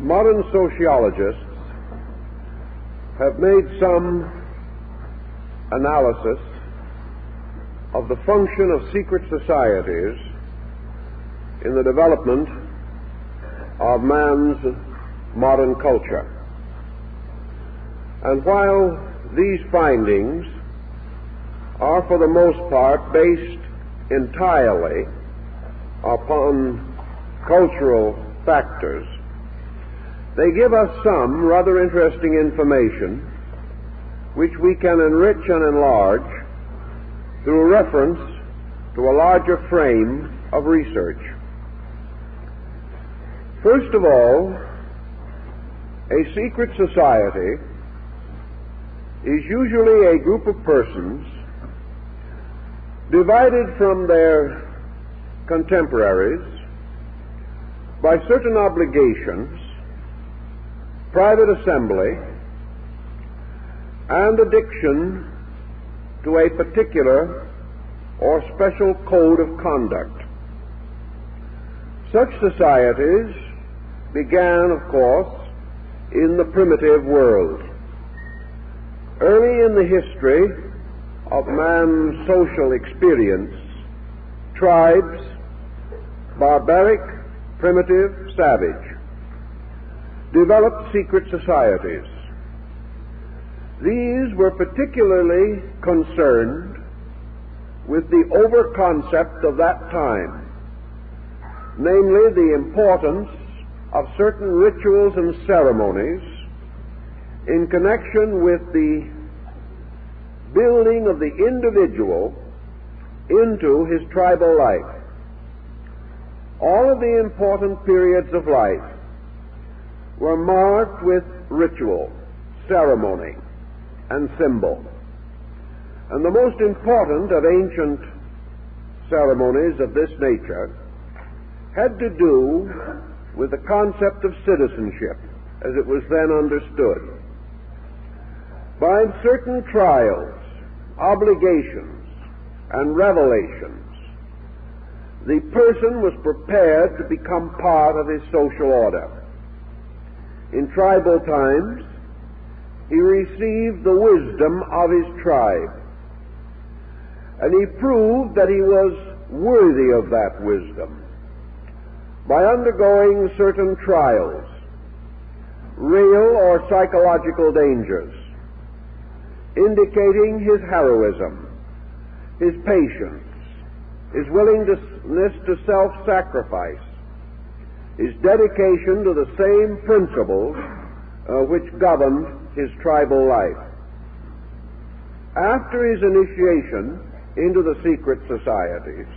modern sociologists have made some analysis of the function of secret societies in the development of man's modern culture. And while these findings are for the most part based entirely upon cultural factors, they give us some rather interesting information which we can enrich and enlarge through reference to a larger frame of research. First of all, a secret society is usually a group of persons divided from their contemporaries by certain obligations, private assembly, and addiction to a particular or special code of conduct. Such societies began, of course, in the primitive world. Early in the history of man's social experience, tribes, barbaric, primitive, savage, developed secret societies. These were particularly concerned with the over-concept of that time, namely the importance of certain rituals and ceremonies in connection with the building of the individual into his tribal life. All of the important periods of life were marked with ritual, ceremony, and symbol. And the most important of ancient ceremonies of this nature had to do with the concept of citizenship as it was then understood. By certain trials, obligations, and revelations, the person was prepared to become part of his social order. In tribal times, he received the wisdom of his tribe, and he proved that he was worthy of that wisdom by undergoing certain trials, real or psychological dangers, indicating his heroism, his patience, his willingness to self-sacrifice, his dedication to the same principles which governed his tribal life. After his initiation into the secret societies,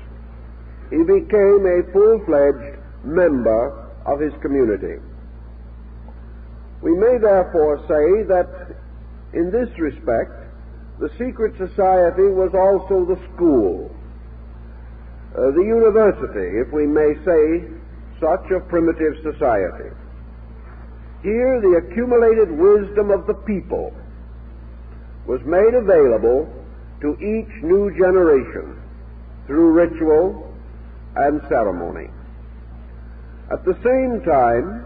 he became a full-fledged member of his community. We may therefore say that in this respect, the secret society was also the school, the university, if we may say such, of primitive society. Here the accumulated wisdom of the people was made available to each new generation through ritual and ceremony. At the same time,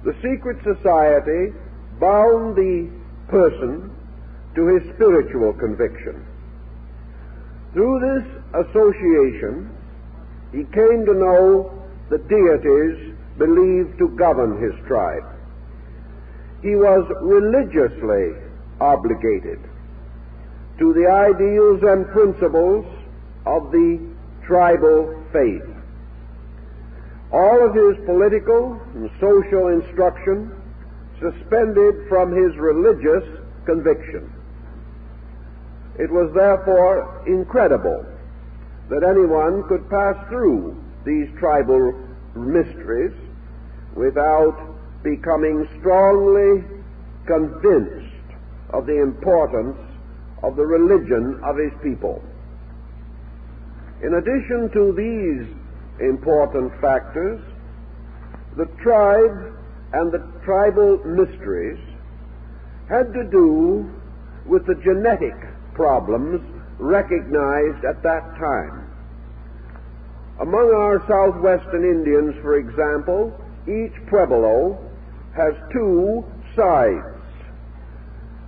the secret society bound the person to his spiritual conviction. Through this association, he came to know the deities believed to govern his tribe. He was religiously obligated to the ideals and principles of the tribal faith. All of his political and social instruction suspended from his religious conviction. It was therefore incredible that anyone could pass through these tribal mysteries without becoming strongly convinced of the importance of the religion of his people. In addition to these important factors, the tribe and the tribal mysteries had to do with the genetic problems recognized at that time. Among our southwestern Indians, for example, each Pueblo has two sides,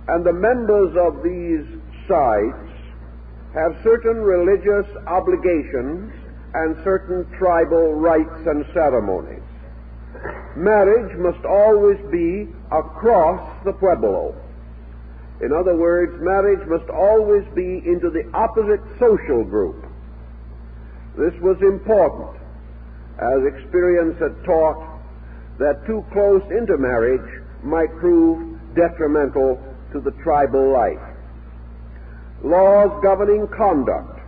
and the members of these sides have certain religious obligations and certain tribal rites and ceremonies. Marriage must always be across the pueblo. In other words, marriage must always be into the opposite social group. This was important, as experience had taught that too close intermarriage might prove detrimental to the tribal life. Laws governing conduct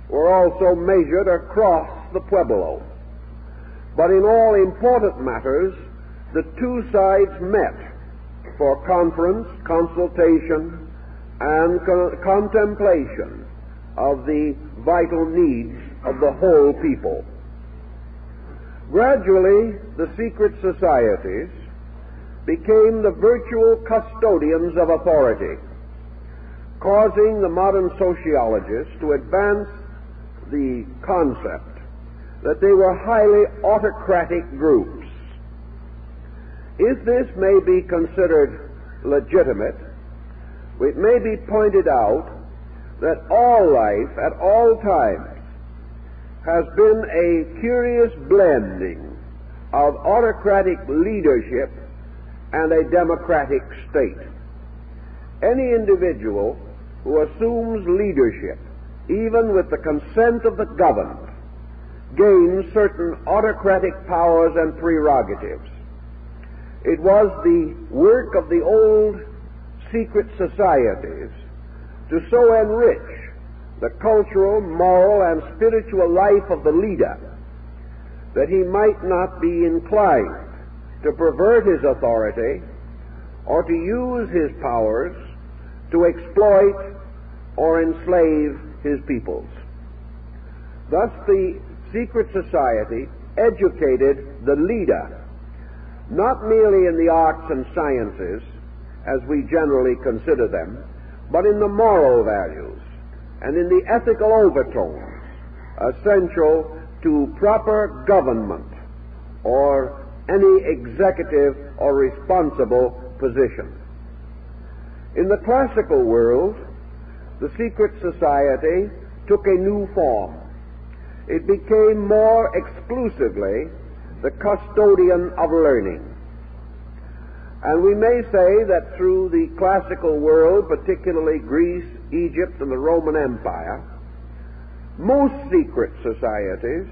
were also measured across the pueblo. But in all important matters, the two sides met for conference, consultation, and contemplation of the vital needs of the whole people. Gradually, the secret societies became the virtual custodians of authority, causing the modern sociologists to advance the concept that they were highly autocratic groups. If this may be considered legitimate, it may be pointed out that all life at all times has been a curious blending of autocratic leadership and a democratic state. Any individual who assumes leadership, even with the consent of the governed, gains certain autocratic powers and prerogatives. It was the work of the old secret societies to so enrich the cultural, moral, and spiritual life of the leader that he might not be inclined to pervert his authority or to use his powers to exploit or enslave his peoples. Thus the secret society educated the leader not merely in the arts and sciences, as we generally consider them, but in the moral values and in the ethical overtones essential to proper government or any executive or responsible position. In the classical world, the secret society took a new form. It became more exclusively the custodian of learning. And we may say that through the classical world, particularly Greece, Egypt, and the Roman Empire, most secret societies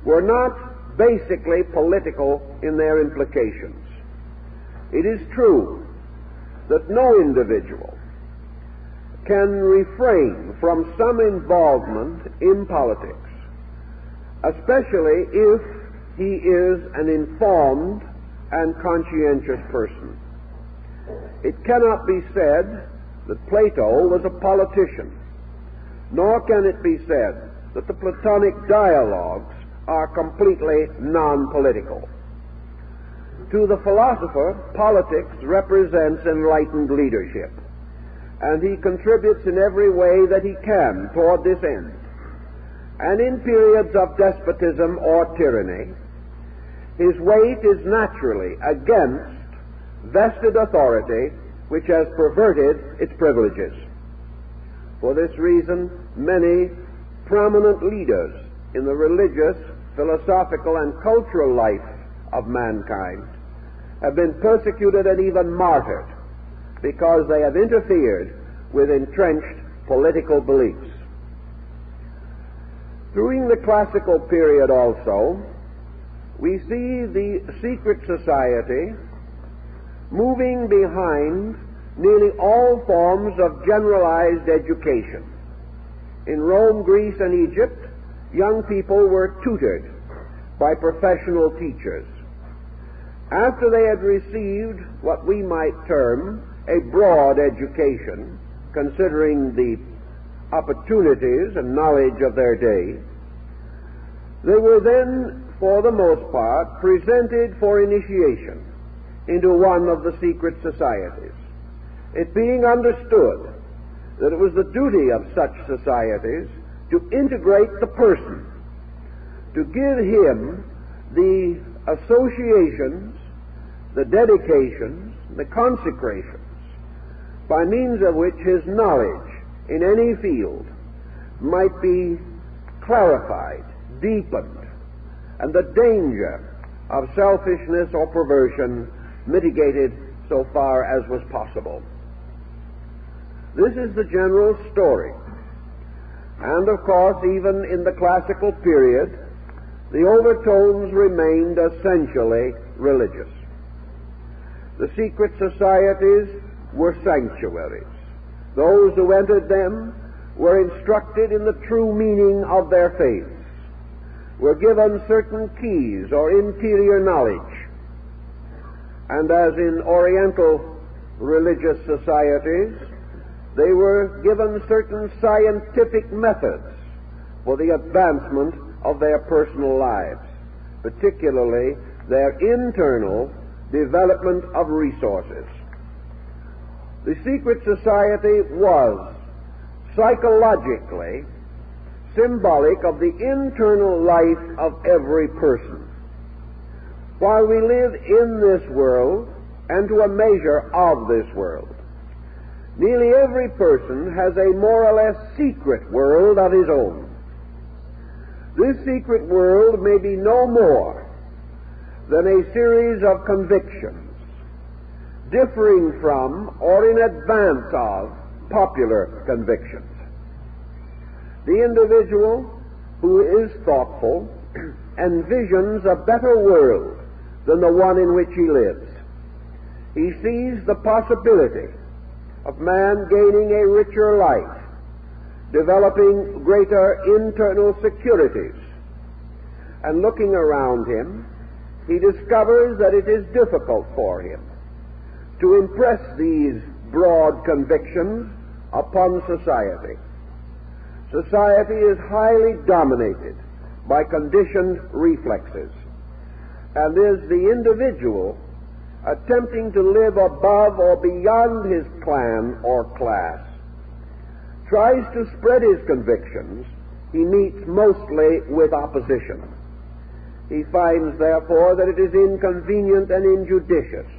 were not basically political in their implications. It is true that no individual can refrain from some involvement in politics, especially if he is an informed and conscientious person. It cannot be said that Plato was a politician, nor can it be said that the Platonic dialogues are completely non-political. To the philosopher, politics represents enlightened leadership, and he contributes in every way that he can toward this end. And in periods of despotism or tyranny, his weight is naturally against vested authority which has perverted its privileges. For this reason, many prominent leaders in the religious, philosophical, and cultural life of mankind have been persecuted and even martyred because they have interfered with entrenched political beliefs. During the classical period also, we see the secret society moving behind nearly all forms of generalized education. In Rome, Greece, and Egypt, young people were tutored by professional teachers. After they had received what we might term a broad education, considering the opportunities and knowledge of their day, they were then, for the most part, presented for initiation into one of the secret societies, it being understood that it was the duty of such societies to integrate the person, to give him the associations the dedications, the consecrations, by means of which his knowledge in any field might be clarified, deepened, and the danger of selfishness or perversion mitigated so far as was possible. This is the general story. And of course, even in the classical period, the overtones remained essentially religious. The secret societies were sanctuaries. Those who entered them were instructed in the true meaning of their faiths, were given certain keys or interior knowledge, and as in Oriental religious societies, they were given certain scientific methods for the advancement of their personal lives, particularly their internal development of resources. The secret society was psychologically symbolic of the internal life of every person. While we live in this world and to a measure of this world, nearly every person has a more or less secret world of his own. This secret world may be no more than a series of convictions differing from or in advance of popular convictions. The individual who is thoughtful envisions a better world than the one in which he lives. He sees the possibility of man gaining a richer life, developing greater internal securities, and looking around him, he discovers that it is difficult for him to impress these broad convictions upon society. Society is highly dominated by conditioned reflexes, and is the individual attempting to live above or beyond his clan or class tries to spread his convictions, he meets mostly with opposition. He finds, therefore, that it is inconvenient and injudicious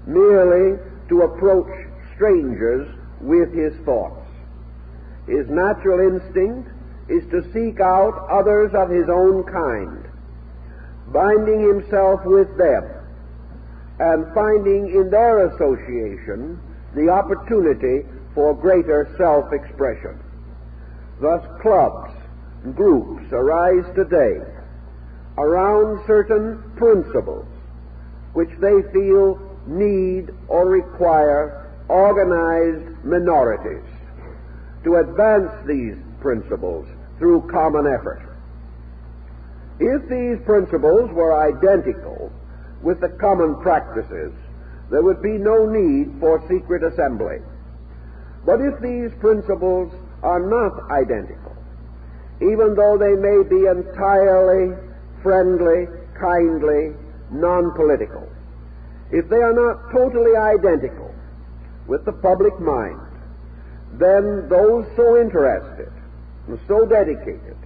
merely to approach strangers with his thoughts. His natural instinct is to seek out others of his own kind, binding himself with them, and finding in their association the opportunity for greater self-expression. Thus, clubs and groups arise today around certain principles which they feel need or require organized minorities to advance these principles through common effort. If these principles were identical with the common practices, there would be no need for secret assembly. But if these principles are not identical, even though they may be entirely friendly, kindly, non-political, if they are not totally identical with the public mind, then those so interested and so dedicated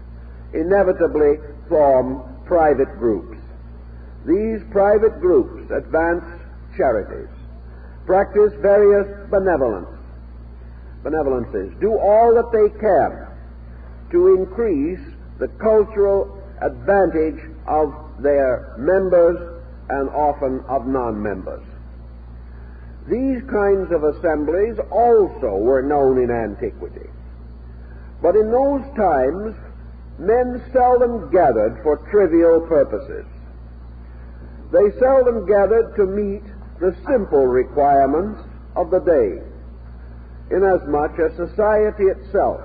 inevitably form private groups. These private groups advance charities, practice various benevolences, do all that they can to increase the cultural advantage of their members and often of non-members. These kinds of assemblies also were known in antiquity. But in those times, men seldom gathered for trivial purposes. They seldom gathered to meet the simple requirements of the day, inasmuch as society itself,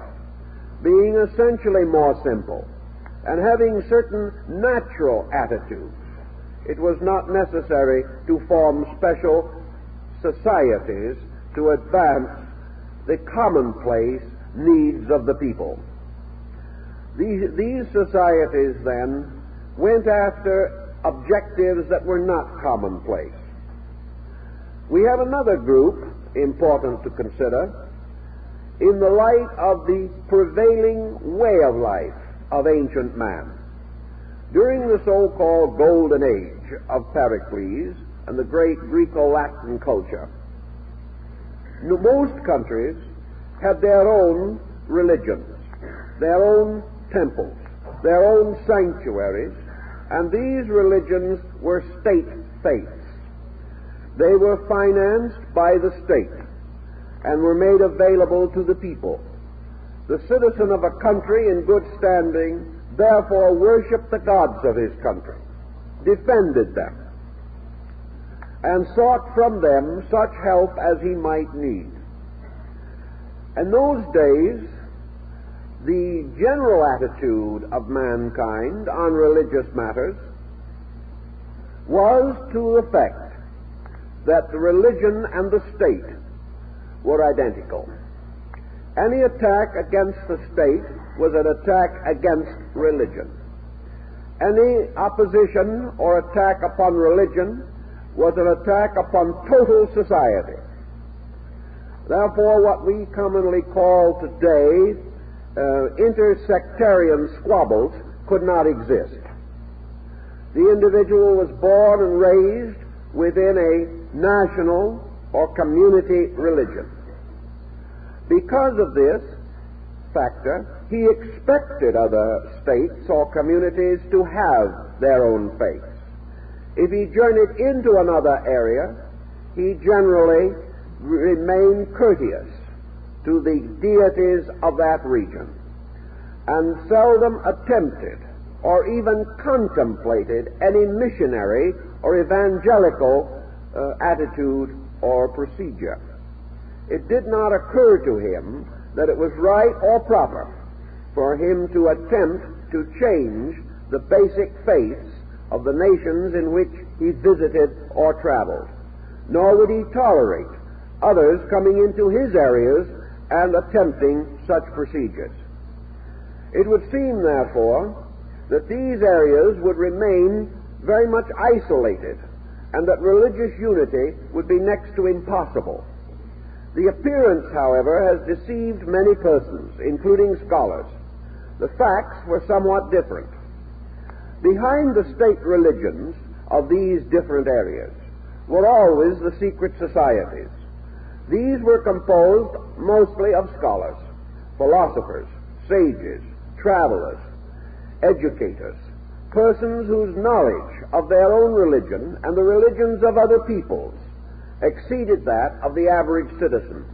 being essentially more simple and having certain natural attitudes, it was not necessary to form special societies to advance the commonplace needs of the people. These societies then went after objectives that were not commonplace. We have another group important to consider in the light of the prevailing way of life of ancient man. During the so-called Golden Age of Pericles, and the great Greco-Latin culture. Most countries had their own religions, their own temples, their own sanctuaries, and these religions were state faiths. They were financed by the state and were made available to the people. The citizen of a country in good standing therefore worshipped the gods of his country, defended them, and sought from them such help as he might need. In those days, the general attitude of mankind on religious matters was to the effect that the religion and the state were identical. Any attack against the state was an attack against religion. Any opposition or attack upon religion was an attack upon total society. Therefore, what we commonly call today intersectarian squabbles could not exist. The individual was born and raised within a national or community religion. Because of this factor, he expected other states or communities to have their own faiths. If he journeyed into another area, he generally remained courteous to the deities of that region, and seldom attempted or even contemplated any missionary or evangelical attitude or procedure. It did not occur to him that it was right or proper for him to attempt to change the basic faiths of the nations in which he visited or traveled, nor would he tolerate others coming into his areas and attempting such procedures. It would seem, therefore, that these areas would remain very much isolated, and that religious unity would be next to impossible. The appearance, however, has deceived many persons, including scholars. The facts were somewhat different. Behind the state religions of these different areas were always the secret societies. These were composed mostly of scholars, philosophers, sages, travelers, educators, persons whose knowledge of their own religion and the religions of other peoples exceeded that of the average citizen.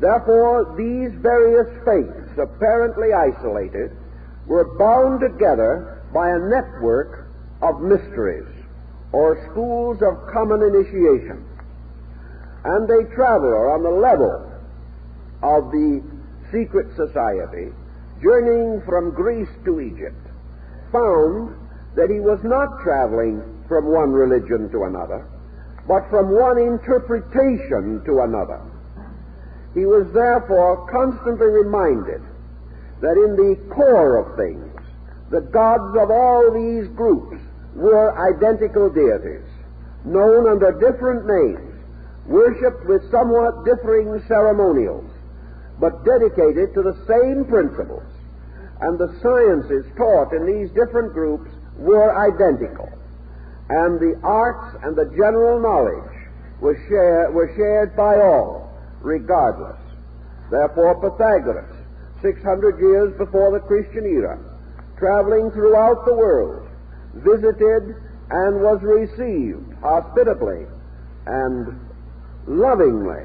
Therefore, these various faiths, apparently isolated, were bound together by a network of mysteries, or schools of common initiation. And a traveler on the level of the secret society, journeying from Greece to Egypt, found that he was not traveling from one religion to another, but from one interpretation to another. He was therefore constantly reminded that in the core of things, the gods of all these groups were identical deities, known under different names, worshipped with somewhat differing ceremonials, but dedicated to the same principles, and the sciences taught in these different groups were identical, and the arts and the general knowledge were shared by all, regardless. Therefore, Pythagoras, 600 years before the Christian era, traveling throughout the world, visited and was received hospitably and lovingly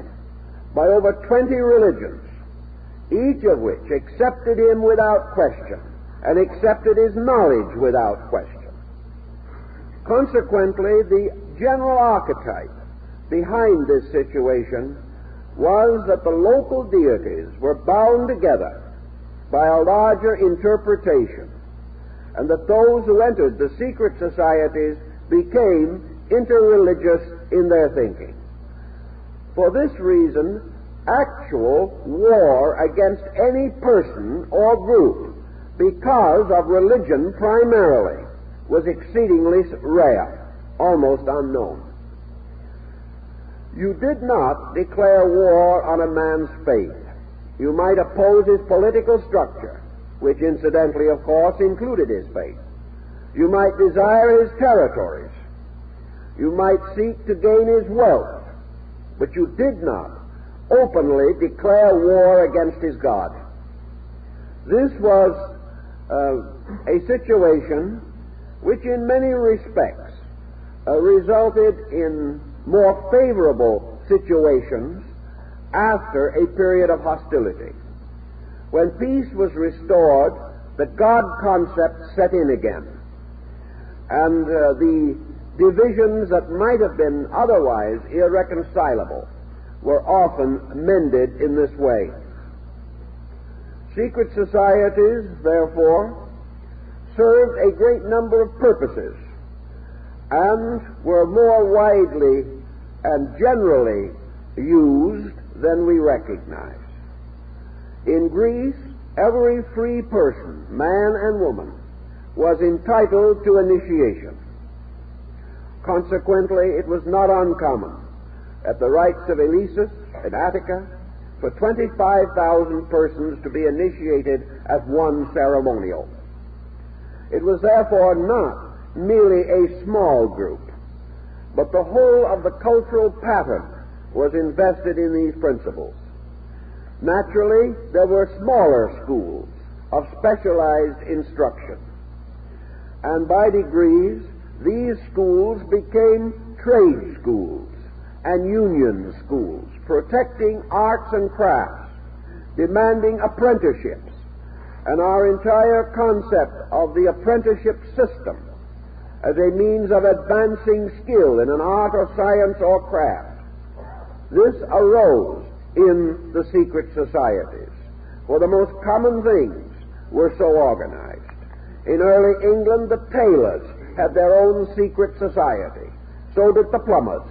by over 20 religions, each of which accepted him without question and accepted his knowledge without question. Consequently, the general archetype behind this situation was that the local deities were bound together by a larger interpretation, and that those who entered the secret societies became interreligious in their thinking. For this reason, actual war against any person or group, because of religion primarily, was exceedingly rare, almost unknown. You did not declare war on a man's faith. You might oppose his political structure, which incidentally, of course, included his faith. You might desire his territories. You might seek to gain his wealth, but you did not openly declare war against his God. This was a situation which in many respects resulted in more favorable situations after a period of hostility. When peace was restored, the God concept set in again, and the divisions that might have been otherwise irreconcilable were often mended in this way. Secret societies, therefore, served a great number of purposes and were more widely and generally used than we recognize. In Greece, every free person, man and woman, was entitled to initiation. Consequently, it was not uncommon at the rites of Eleusis in Attica for 25,000 persons to be initiated at one ceremonial. It was therefore not merely a small group, but the whole of the cultural pattern was invested in these principles. Naturally, there were smaller schools of specialized instruction, and by degrees these schools became trade schools and union schools, protecting arts and crafts, demanding apprenticeships, and our entire concept of the apprenticeship system as a means of advancing skill in an art or science or craft. This arose in the secret societies, for the most common things were so organized. In early England, the tailors had their own secret society. So did the plumbers.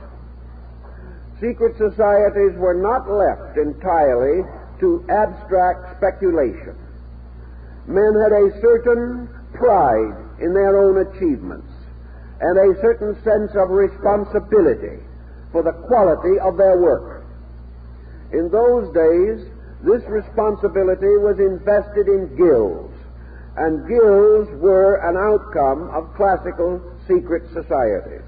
Secret societies were not left entirely to abstract speculation. Men had a certain pride in their own achievements and a certain sense of responsibility for the quality of their work. In those days, this responsibility was invested in guilds, and guilds were an outcome of classical secret societies.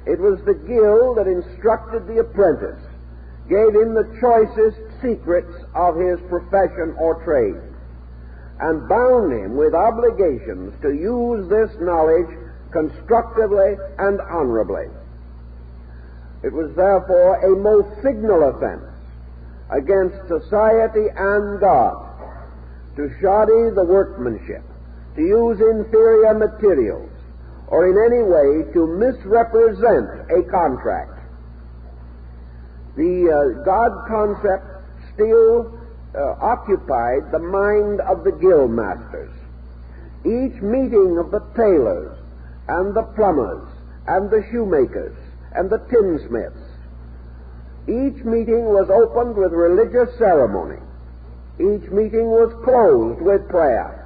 It was the guild that instructed the apprentice, gave him the choicest secrets of his profession or trade, and bound him with obligations to use this knowledge constructively and honorably. It was therefore a most signal offense against society and God to shoddy the workmanship, to use inferior materials, or in any way to misrepresent a contract. The God concept still occupied the mind of the guild masters. Each meeting of the tailors and the plumbers and the shoemakers and the tinsmiths, each meeting was opened with religious ceremony. Each meeting was closed with prayer.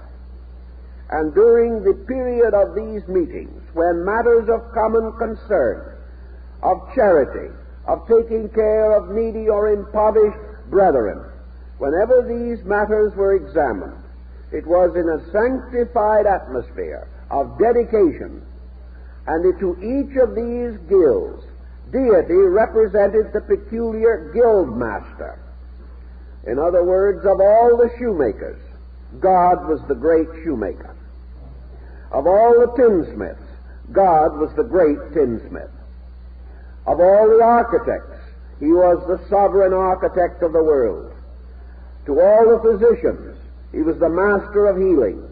And during the period of these meetings, when matters of common concern, of charity, of taking care of needy or impoverished brethren, whenever these matters were examined, it was in a sanctified atmosphere of dedication, and to each of these guilds, deity represented the peculiar guild master. In other words, of all the shoemakers, God was the great shoemaker. Of all the tinsmiths, God was the great tinsmith. Of all the architects, he was the sovereign architect of the world. To all the physicians, he was the master of healing.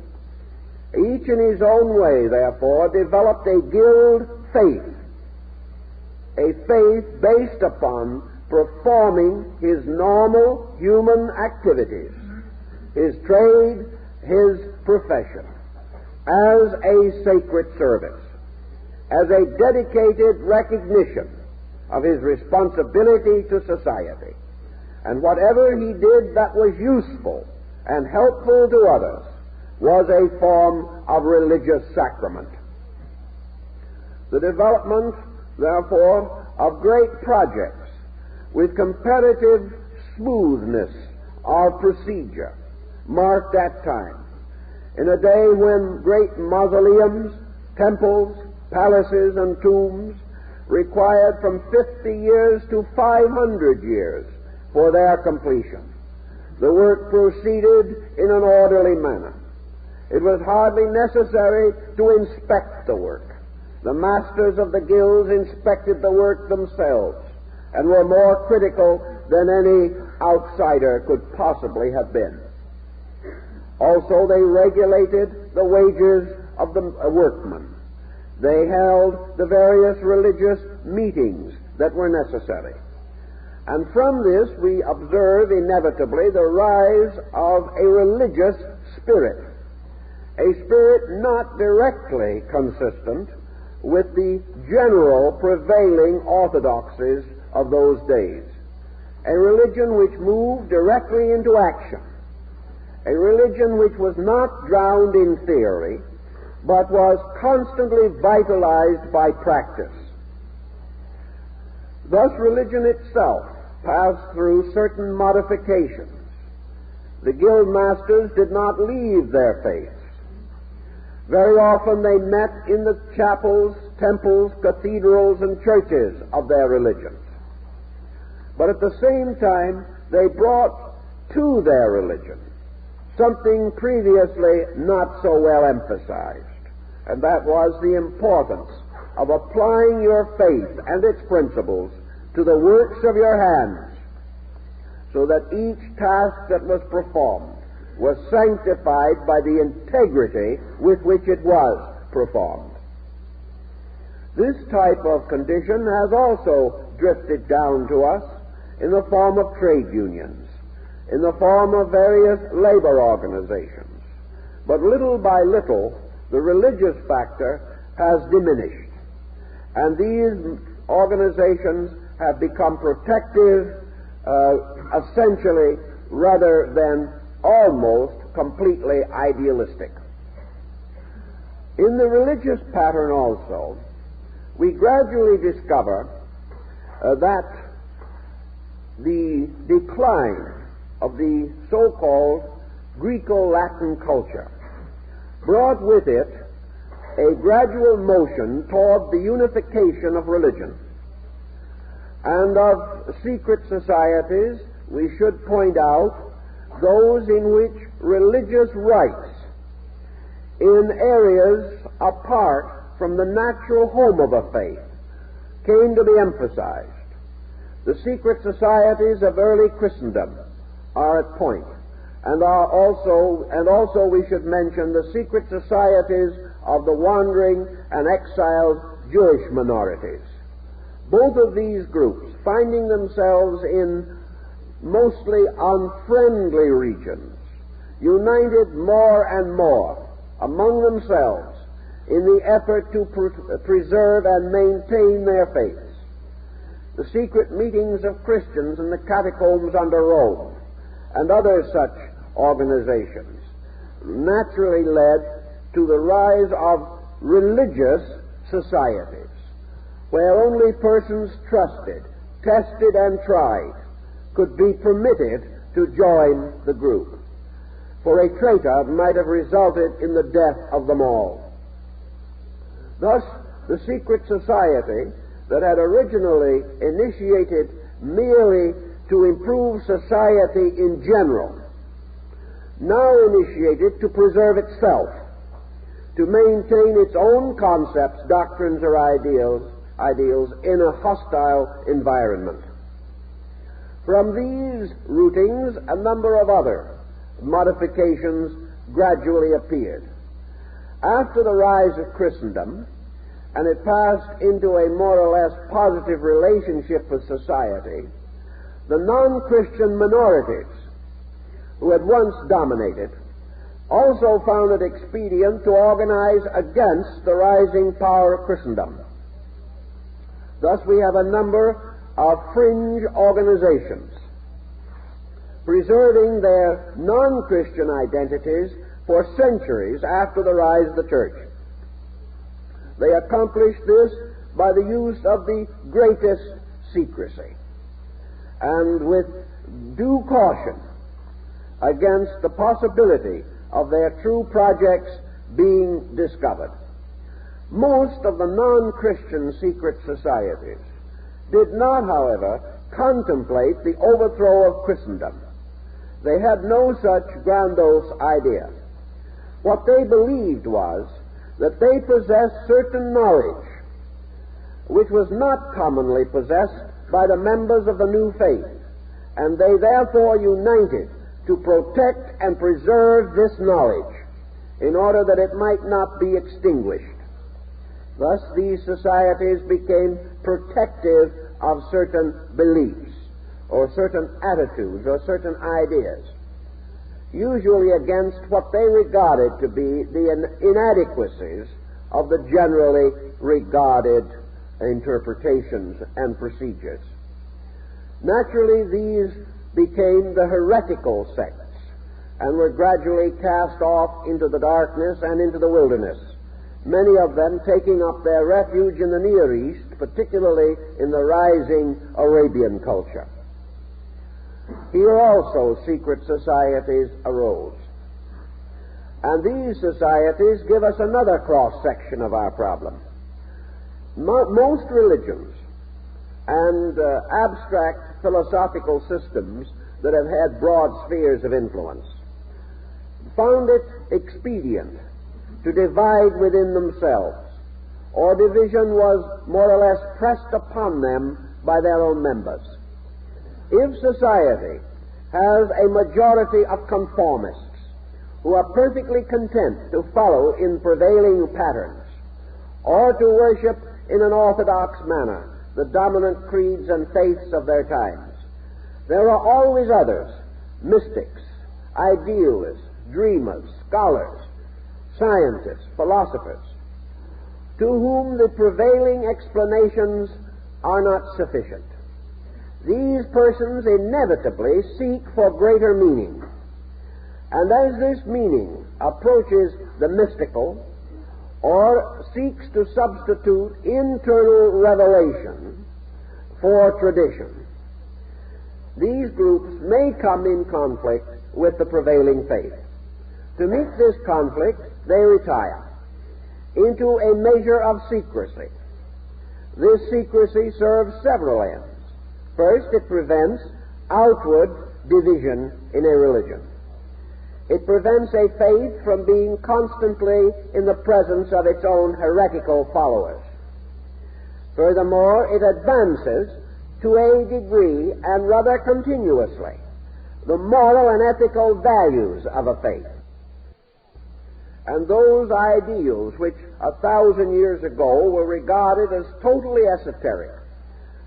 Each in his own way, therefore, developed a guild faith, a faith based upon performing his normal human activities, his trade, his profession, as a sacred service, as a dedicated recognition of his responsibility to society. And whatever he did that was useful and helpful to others was a form of religious sacrament. The development, therefore, of great projects with comparative smoothness of procedure marked that time. In a day when great mausoleums, temples, palaces, and tombs required from 50 years to 500 years for their completion. The work proceeded in an orderly manner. It was hardly necessary to inspect the work. The masters of the guilds inspected the work themselves and were more critical than any outsider could possibly have been. Also, they regulated the wages of the workmen. They held the various religious meetings that were necessary. And from this we observe inevitably the rise of a religious spirit, a spirit not directly consistent with the general prevailing orthodoxies of those days, a religion which moved directly into action, a religion which was not drowned in theory, but was constantly vitalized by practice. Thus, religion itself passed through certain modifications. The guild masters did not leave their faiths. Very often they met in the chapels, temples, cathedrals, and churches of their religions. But at the same time, they brought to their religion something previously not so well emphasized, and that was the importance of applying your faith and its principles to the works of your hands, so that each task that was performed was sanctified by the integrity with which it was performed. This type of condition has also drifted down to us in the form of trade unions, in the form of various labor organizations. But little by little, the religious factor has diminished, and these organizations have become protective, essentially, rather than almost completely idealistic. In the religious pattern also, we gradually discover that the decline of the so-called Greco-Latin culture brought with it a gradual motion toward the unification of religion. And of secret societies, we should point out those in which religious rites in areas apart from the natural home of a faith came to be emphasized. The secret societies of early Christendom are at point, and also we should mention the secret societies of the wandering and exiled Jewish minorities. Both of these groups, finding themselves in mostly unfriendly regions, united more and more among themselves in the effort to preserve and maintain their faiths. The secret meetings of Christians in the catacombs under Rome and other such organizations naturally led to the rise of religious societies, where only persons trusted, tested, and tried could be permitted to join the group, for a traitor might have resulted in the death of them all. Thus, the secret society that had originally initiated merely to improve society in general, now initiated to preserve itself, to maintain its own concepts, doctrines, or ideals in a hostile environment. From these rootings, a number of other modifications gradually appeared. After the rise of Christendom, and it passed into a more or less positive relationship with society, the non-Christian minorities who had once dominated also found it expedient to organize against the rising power of Christendom. Thus we have a number of fringe organizations preserving their non-Christian identities for centuries after the rise of the church. They accomplished this by the use of the greatest secrecy and with due caution against the possibility of their true projects being discovered. Most of the non-Christian secret societies did not, however, contemplate the overthrow of Christendom. They had no such grandiose idea. What they believed was that they possessed certain knowledge which was not commonly possessed by the members of the new faith, and they therefore united to protect and preserve this knowledge in order that it might not be extinguished. Thus, these societies became protective of certain beliefs or certain attitudes or certain ideas, usually against what they regarded to be the inadequacies of the generally regarded interpretations and procedures. Naturally, these became the heretical sects and were gradually cast off into the darkness and into the wilderness, many of them taking up their refuge in the Near East, particularly in the rising Arabian culture. Here also secret societies arose. And these societies give us another cross-section of our problem. Most religions and abstract philosophical systems that have had broad spheres of influence found it expedient to divide within themselves, or division was more or less pressed upon them by their own members. If society has a majority of conformists who are perfectly content to follow in prevailing patterns or to worship in an orthodox manner the dominant creeds and faiths of their times, there are always others, mystics, idealists, dreamers, scholars, scientists, philosophers, to whom the prevailing explanations are not sufficient. These persons inevitably seek for greater meaning, and as this meaning approaches the mystical or seeks to substitute internal revelation for tradition, these groups may come in conflict with the prevailing faith. To meet this conflict, they retire into a measure of secrecy. This secrecy serves several ends. First, it prevents outward division in a religion. It prevents a faith from being constantly in the presence of its own heretical followers. Furthermore, it advances to a degree, and rather continuously, the moral and ethical values of a faith. And those ideals which 1,000 years ago were regarded as totally esoteric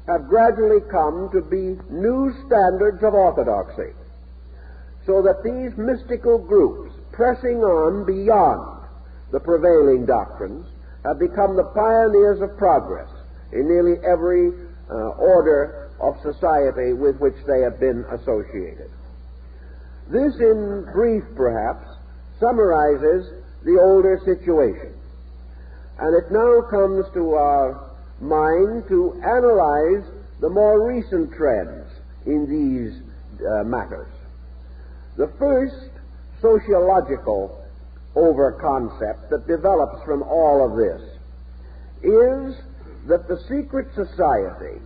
have gradually come to be new standards of orthodoxy, so that these mystical groups, pressing on beyond the prevailing doctrines, have become the pioneers of progress in nearly every order of society with which they have been associated. This, in brief, perhaps, summarizes the older situation. And it now comes to our mind to analyze the more recent trends in these matters. The first sociological over-concept that develops from all of this is that the secret society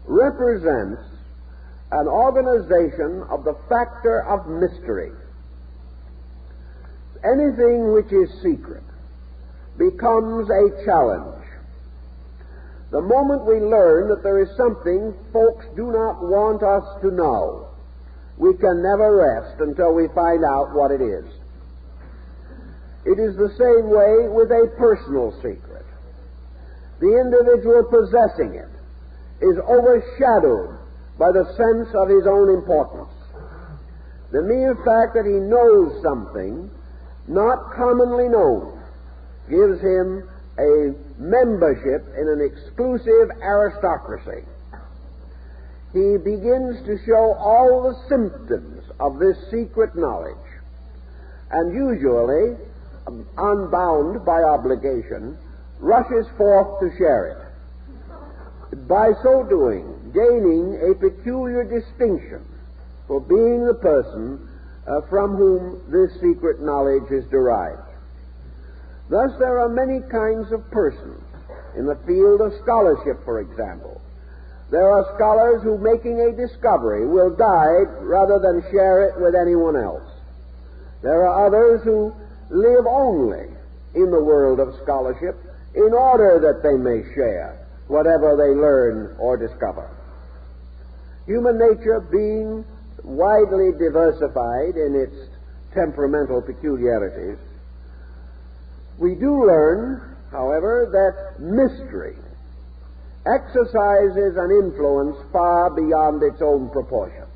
represents an organization of the factor of mystery. Anything which is secret becomes a challenge. The moment we learn that there is something folks do not want us to know, we can never rest until we find out what it is. It is the same way with a personal secret. The individual possessing it is overshadowed by the sense of his own importance. The mere fact that he knows something not commonly known gives him a membership in an exclusive aristocracy. He begins to show all the symptoms of this secret knowledge, and usually, unbound by obligation, rushes forth to share it, by so doing gaining a peculiar distinction for being the person from whom this secret knowledge is derived. Thus, there are many kinds of persons. In the field of scholarship, for example, there are scholars who, making a discovery, will die rather than share it with anyone else. There are others who live only in the world of scholarship in order that they may share whatever they learn or discover. Human nature being widely diversified in its temperamental peculiarities, we do learn, however, that mystery exercises an influence far beyond its own proportions.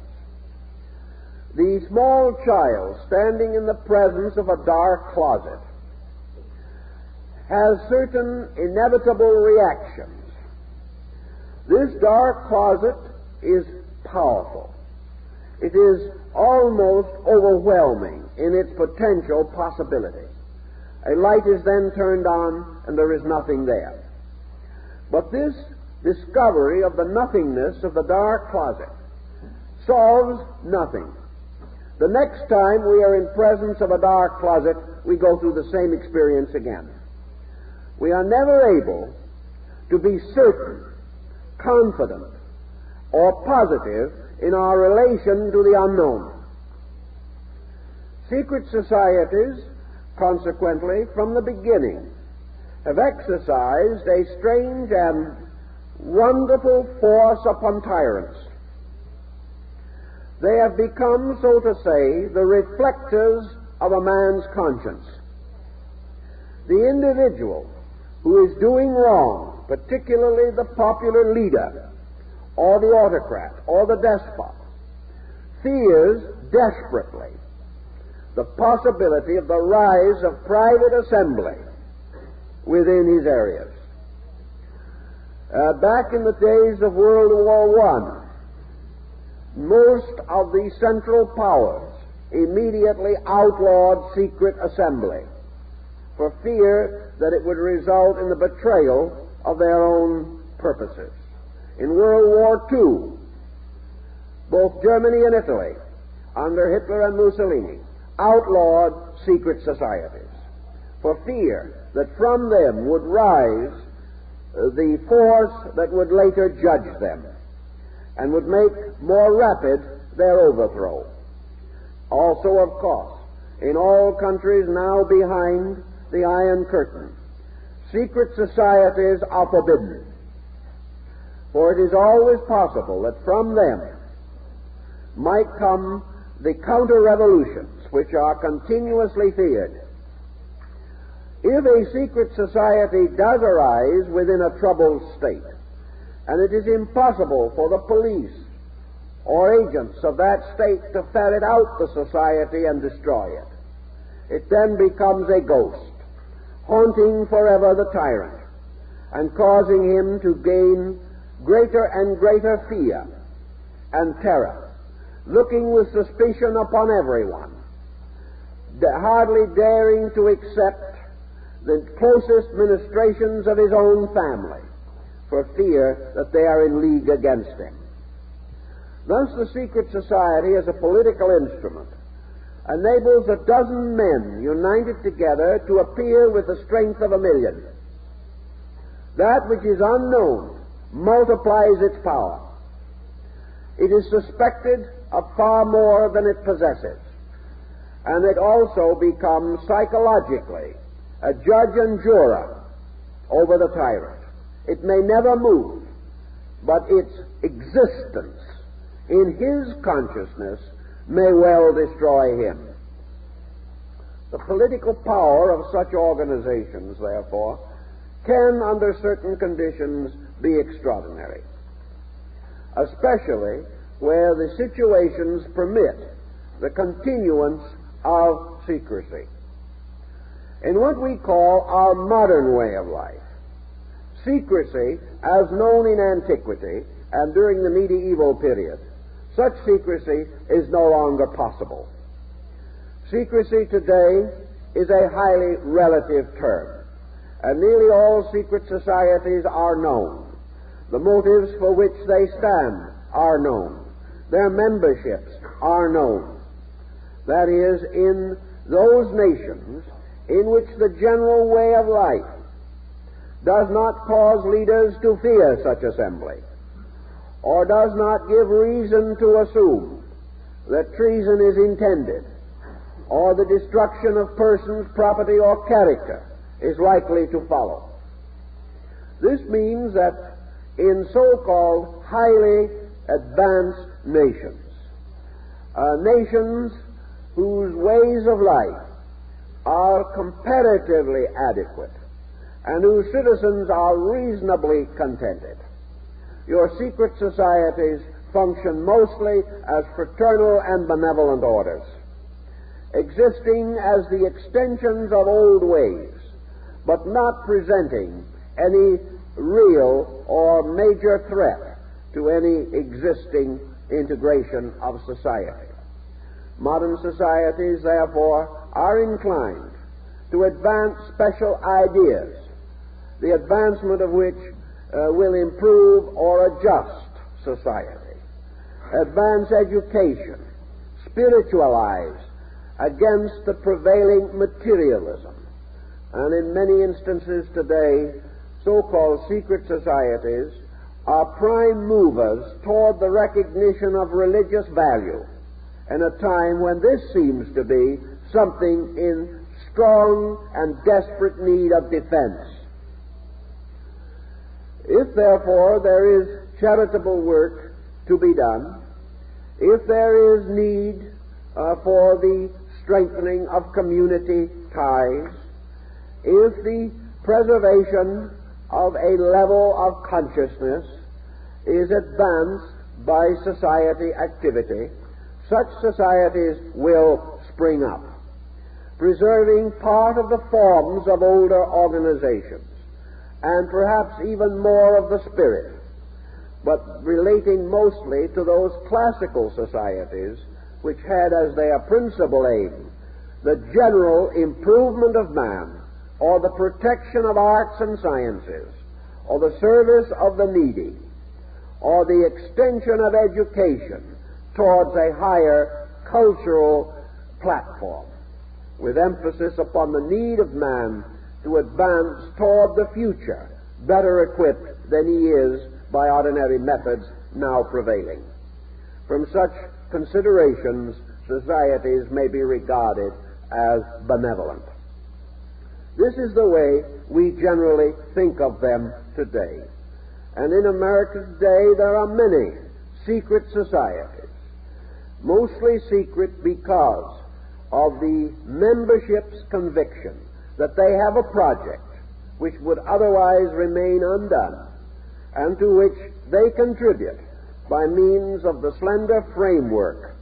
The small child standing in the presence of a dark closet has certain inevitable reactions. This dark closet is powerful. It is almost overwhelming in its potential possibility. A light is then turned on and there is nothing there. But this discovery of the nothingness of the dark closet solves nothing. The next time we are in presence of a dark closet, we go through the same experience again. We are never able to be certain, confident, or positive in our relation to the unknown. Secret societies, consequently, from the beginning, have exercised a strange and wonderful force upon tyrants. They have become, so to say, the reflectors of a man's conscience. The individual who is doing wrong, particularly the popular leader, or the autocrat, or the despot, fears desperately the possibility of the rise of private assembly within his areas. Back in the days of World War I, most of the central powers immediately outlawed secret assembly for fear that it would result in the betrayal of their own purposes. In World War II, both Germany and Italy, under Hitler and Mussolini, outlawed secret societies for fear that from them would rise the force that would later judge them and would make more rapid their overthrow. Also, of course, in all countries now behind the Iron Curtain, secret societies are forbidden. For it is always possible that from them might come the counter-revolutions which are continuously feared. If a secret society does arise within a troubled state, and it is impossible for the police or agents of that state to ferret out the society and destroy it, it then becomes a ghost, haunting forever the tyrant, and causing him to gain greater and greater fear and terror, looking with suspicion upon everyone, hardly daring to accept the closest ministrations of his own family for fear that they are in league against him. Thus the secret society, as a political instrument, enables a dozen men united together to appear with the strength of 1,000,000. That which is unknown multiplies its power. It is suspected of far more than it possesses, and it also becomes psychologically a judge and juror over the tyrant. It may never move, but its existence in his consciousness may well destroy him. The political power of such organizations, therefore, can, under certain conditions, be extraordinary, especially where the situations permit the continuance of secrecy. In what we call our modern way of life, secrecy, as known in antiquity and during the medieval period, such secrecy is no longer possible. Secrecy today is a highly relative term, and nearly all secret societies are known. The motives for which they stand are known. Their memberships are known. That is, in those nations in which the general way of life does not cause leaders to fear such assembly, or does not give reason to assume that treason is intended, or the destruction of persons, property, or character is likely to follow. This means that in so-called highly advanced nations, nations whose ways of life are comparatively adequate and whose citizens are reasonably contented, your secret societies function mostly as fraternal and benevolent orders, existing as the extensions of old ways, but not presenting any real or major threat to any existing integration of society. Modern societies, therefore, are inclined to advance special ideas, the advancement of which will improve or adjust society, advance education, spiritualize against the prevailing materialism. And in many instances today, so-called secret societies are prime movers toward the recognition of religious value in a time when this seems to be something in strong and desperate need of defense. If, therefore, there is charitable work to be done, if there is need for the strengthening of community ties, if the preservation of a level of consciousness is advanced by society activity, such societies will spring up, preserving part of the forms of older organizations, and perhaps even more of the spirit, but relating mostly to those classical societies which had as their principal aim the general improvement of man, or the protection of arts and sciences, or the service of the needy, or the extension of education towards a higher cultural platform, with emphasis upon the need of man to advance toward the future, better equipped than he is by ordinary methods now prevailing. From such considerations, societies may be regarded as benevolent. This is the way we generally think of them today. And in America today there are many secret societies, mostly secret because of the membership's conviction that they have a project which would otherwise remain undone, and to which they contribute by means of the slender framework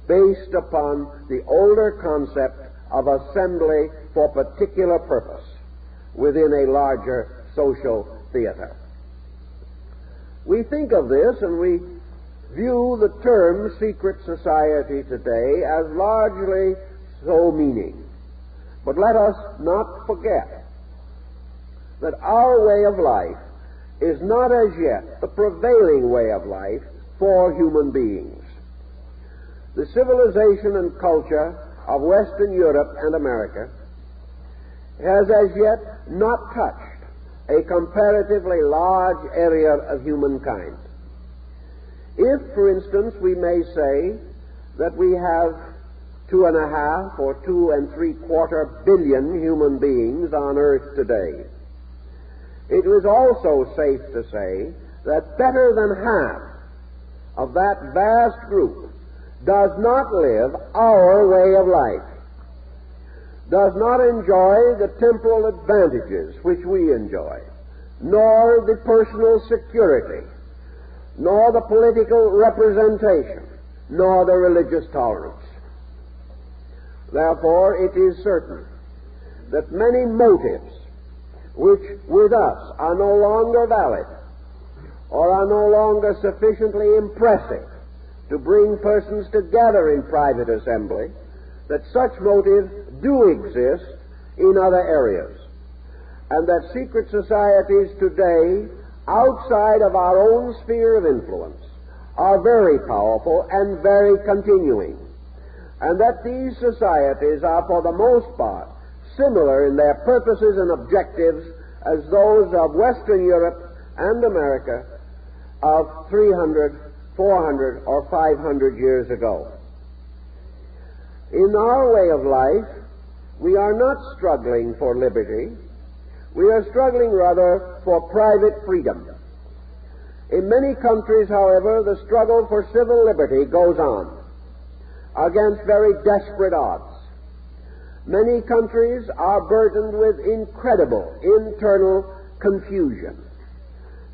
based upon the older concept of assembly for particular purpose within a larger social theater. We think of this and we view the term secret society today as largely so meaning. But let us not forget that our way of life is not as yet the prevailing way of life for human beings. The civilization and culture of Western Europe and America has as yet not touched a comparatively large area of humankind. If, for instance, we may say that we have 2.5 or 2 3/4 billion human beings on earth today, it is also safe to say that better than half of that vast group does not live our way of life, does not enjoy the temporal advantages which we enjoy, nor the personal security, nor the political representation, nor the religious tolerance. Therefore, it is certain that many motives which with us are no longer valid or are no longer sufficiently impressive to bring persons together in private assembly, that such motives do exist in other areas, and that secret societies today, outside of our own sphere of influence, are very powerful and very continuing, and that these societies are for the most part similar in their purposes and objectives as those of Western Europe and America of 300, 400, or 500 years ago. In our way of life, we are not struggling for liberty. We are struggling rather for private freedom. In many countries, however, the struggle for civil liberty goes on against very desperate odds. Many countries are burdened with incredible internal confusion.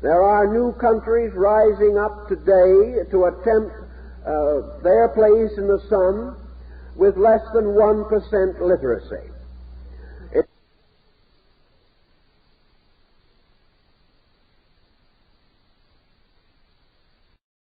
There are new countries rising up today to attempt their place in the sun with less than 1% literacy.